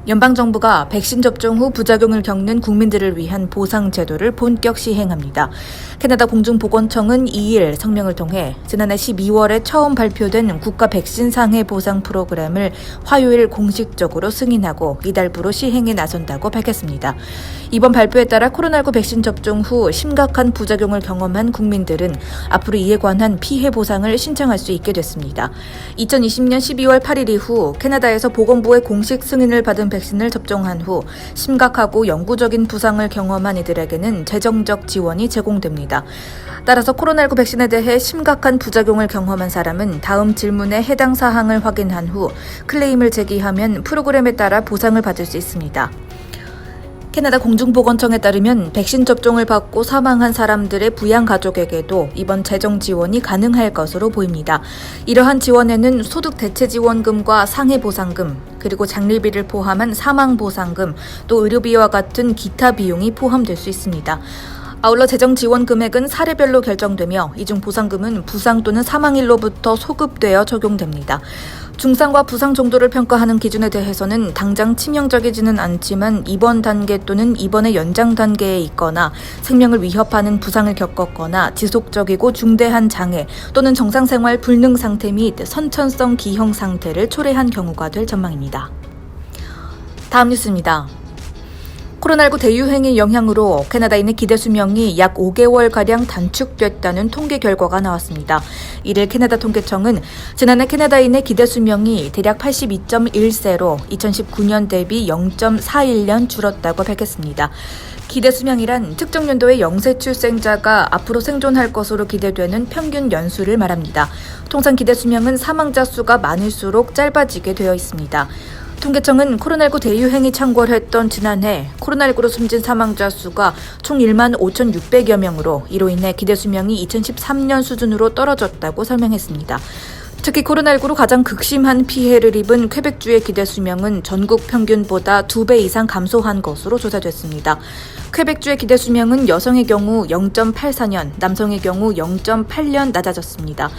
연방정부가 백신 접종 후 부작용을 겪는 국민들을 위한 보상 제도를 본격 시행합니다. 캐나다 공중보건청은 2일 성명을 통해 지난해 12월에 처음 발표된 국가 백신 상해 보상 프로그램을 화요일 공식적으로 승인하고 이달부로 시행에 나선다고 밝혔습니다. 이번 발표에 따라 코로나19 백신 접종 후 심각한 부작용을 경험한 국민들은 앞으로 이에 관한 피해 보상을 신청할 수 있게 됐습니다. 2020년 12월 8일 이후 캐나다에서 보건부의 공식 승인을 받은 백신을 접종한 후 심각하고 영구적인 부상을 경험한 이들에게는 재정적 지원이 제공됩니다. 따라서 코로나19 백신에 대해 심각한 부작용을 경험한 사람은 다음 질문에 해당 사항을 확인한 후 클레임을 제기하면 프로그램에 따라 보상을 받을 수 있습니다. 캐나다 공중보건청에 따르면 백신 접종을 받고 사망한 사람들의 부양가족에게도 이번 재정 지원이 가능할 것으로 보입니다. 이러한 지원에는 소득대체지원금과 상해보상금, 그리고 장례비를 포함한 사망보상금, 또 의료비와 같은 기타 비용이 포함될 수 있습니다. 아울러 재정 지원 금액은 사례별로 결정되며 이중 보상금은 부상 또는 사망일로부터 소급되어 적용됩니다. 중상과 부상 정도를 평가하는 기준에 대해서는 당장 치명적이지는 않지만 입원 단계 또는 입원의 연장 단계에 있거나 생명을 위협하는 부상을 겪었거나 지속적이고 중대한 장애 또는 정상생활 불능 상태 및 선천성 기형 상태를 초래한 경우가 될 전망입니다. 다음 뉴스입니다. 코로나19 대유행의 영향으로 캐나다인의 기대 수명이 약 5개월가량 단축됐다는 통계 결과가 나왔습니다. 이를 캐나다 통계청은 지난해 캐나다인의 기대 수명이 대략 82.1세로 2019년 대비 0.41년 줄었다고 밝혔습니다. 기대 수명이란 특정 연도의 영세 출생자가 앞으로 생존할 것으로 기대되는 평균 연수를 말합니다. 통상 기대 수명은 사망자 수가 많을수록 짧아지게 되어 있습니다. 통계청은 코로나19 대유행이 창궐했던 지난해 코로나19로 숨진 사망자 수가 총 1만 5,600여 명으로 이로 인해 기대 수명이 2013년 수준으로 떨어졌다고 설명했습니다. 특히 코로나19로 가장 극심한 피해를 입은 퀘벡주의 기대 수명은 전국 평균보다 2배 이상 감소한 것으로 조사됐습니다. 퀘벡주의 기대 수명은 여성의 경우 0.84년, 남성의 경우 0.8년 낮아졌습니다.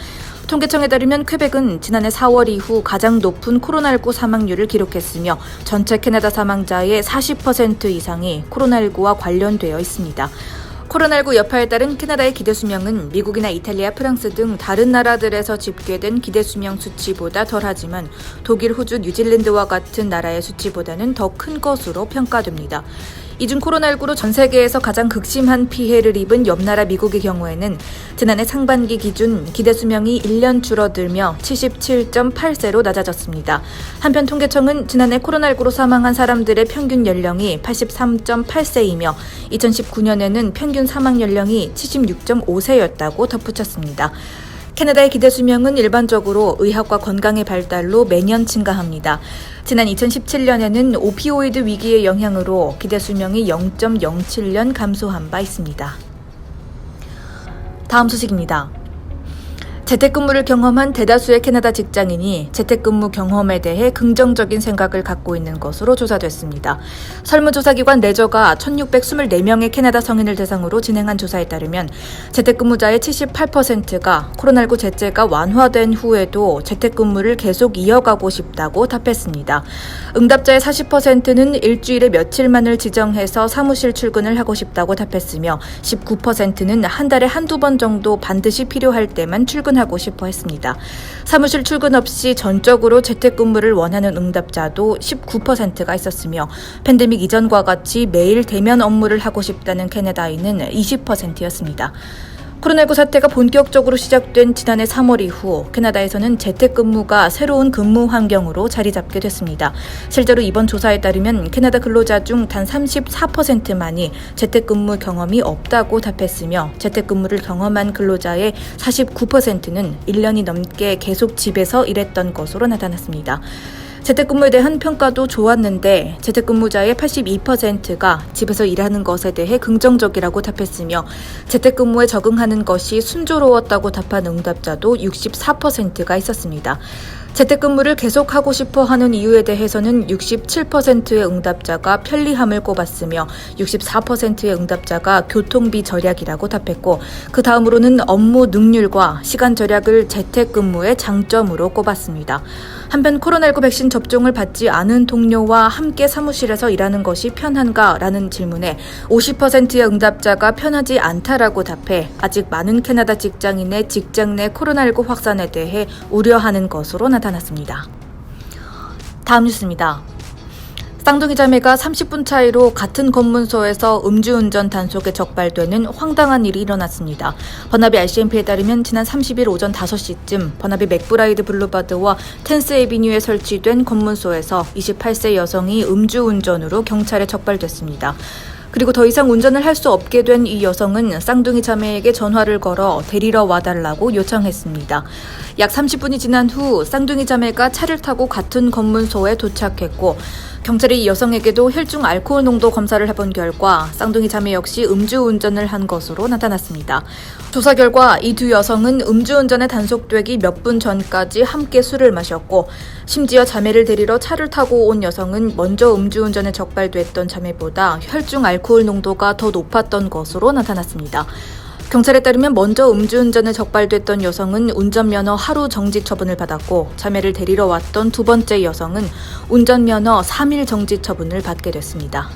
통계청에 따르면 퀘벡은 지난해 4월 이후 가장 높은 코로나19 사망률을 기록했으며 전체 캐나다 사망자의 40% 이상이 코로나19와 관련되어 있습니다. 코로나19 여파에 따른 캐나다의 기대 수명은 미국이나 이탈리아, 프랑스 등 다른 나라들에서 집계된 기대 수명 수치보다 덜하지만 독일, 호주, 뉴질랜드와 같은 나라의 수치보다는 더 큰 것으로 평가됩니다. 이중 코로나19로 전 세계에서 가장 극심한 피해를 입은 옆나라 미국의 경우에는 지난해 상반기 기준 기대 수명이 1년 줄어들며 77.8세로 낮아졌습니다. 한편 통계청은 지난해 코로나19로 사망한 사람들의 평균 연령이 83.8세이며 2019년에는 평균 사망 연령이 76.5세였다고 덧붙였습니다. 캐나다의 기대 수명은 일반적으로 의학과 건강의 발달로 매년 증가합니다. 지난 2017년에는 오피오이드 위기의 영향으로 기대 수명이 0.07년 감소한 바 있습니다. 다음 소식입니다. 재택근무를 경험한 대다수의 캐나다 직장인이 재택근무 경험에 대해 긍정적인 생각을 갖고 있는 것으로 조사됐습니다. 설문조사기관 레저가 1,624명의 캐나다 성인을 대상으로 진행한 조사에 따르면 재택근무자의 78%가 코로나19 제재가 완화된 후에도 재택근무를 계속 이어가고 싶다고 답했습니다. 응답자의 40%는 일주일에 며칠만을 지정해서 사무실 출근을 하고 싶다고 답했으며 19%는 한 달에 한두 번 정도 반드시 필요할 때만 출근하고 싶어 했습니다. 사무실 출근 없이 전적으로 재택근무를 원하는 응답자도 19%가 있었으며 팬데믹 이전과 같이 매일 대면 업무를 하고 싶다는 캐나다인은 20%였습니다. 코로나19 사태가 본격적으로 시작된 지난해 3월 이후 캐나다에서는 재택근무가 새로운 근무 환경으로 자리 잡게 됐습니다. 실제로 이번 조사에 따르면 캐나다 근로자 중 단 34%만이 재택근무 경험이 없다고 답했으며 재택근무를 경험한 근로자의 49%는 1년이 넘게 계속 집에서 일했던 것으로 나타났습니다. 재택근무에 대한 평가도 좋았는데 재택근무자의 82%가 집에서 일하는 것에 대해 긍정적이라고 답했으며 재택근무에 적응하는 것이 순조로웠다고 답한 응답자도 64%가 있었습니다. 재택근무를 계속하고 싶어 하는 이유에 대해서는 67%의 응답자가 편리함을 꼽았으며 64%의 응답자가 교통비 절약이라고 답했고 그 다음으로는 업무 능률과 시간 절약을 재택근무의 장점으로 꼽았습니다. 한편 코로나19 백신 접종을 받지 않은 동료와 함께 사무실에서 일하는 것이 편한가라는 질문에 50%의 응답자가 편하지 않다라고 답해 아직 많은 캐나다 직장인의 직장 내 코로나19 확산에 대해 우려하는 것으로 나타났습니다. 다음 뉴스입니다. 쌍둥이 자매가 30분 차이로 같은 검문소에서 음주운전 단속에 적발되는 황당한 일이 일어났습니다. 버나비 RCMP에 따르면 지난 30일 오전 5시쯤 버나비 맥브라이드 블루바드와 텐스 에비뉴에 설치된 검문소에서 28세 여성이 음주운전으로 경찰에 적발됐습니다. 그리고 더 이상 운전을 할 수 없게 된 이 여성은 쌍둥이 자매에게 전화를 걸어 데리러 와달라고 요청했습니다. 약 30분이 지난 후 쌍둥이 자매가 차를 타고 같은 검문소에 도착했고 경찰이 이 여성에게도 혈중 알코올 농도 검사를 해본 결과 쌍둥이 자매 역시 음주운전을 한 것으로 나타났습니다. 조사 결과 이 두 여성은 음주운전에 단속되기 몇 분 전까지 함께 술을 마셨고 심지어 자매를 데리러 차를 타고 온 여성은 먼저 음주운전에 적발됐던 자매보다 혈중 알코올 농도가 더 높았던 것으로 나타났습니다. 경찰에 따르면 먼저 음주운전에 적발됐던 여성은 운전면허 하루 정지 처분을 받았고 자매를 데리러 왔던 두 번째 여성은 운전면허 3일 정지 처분을 받게 됐습니다.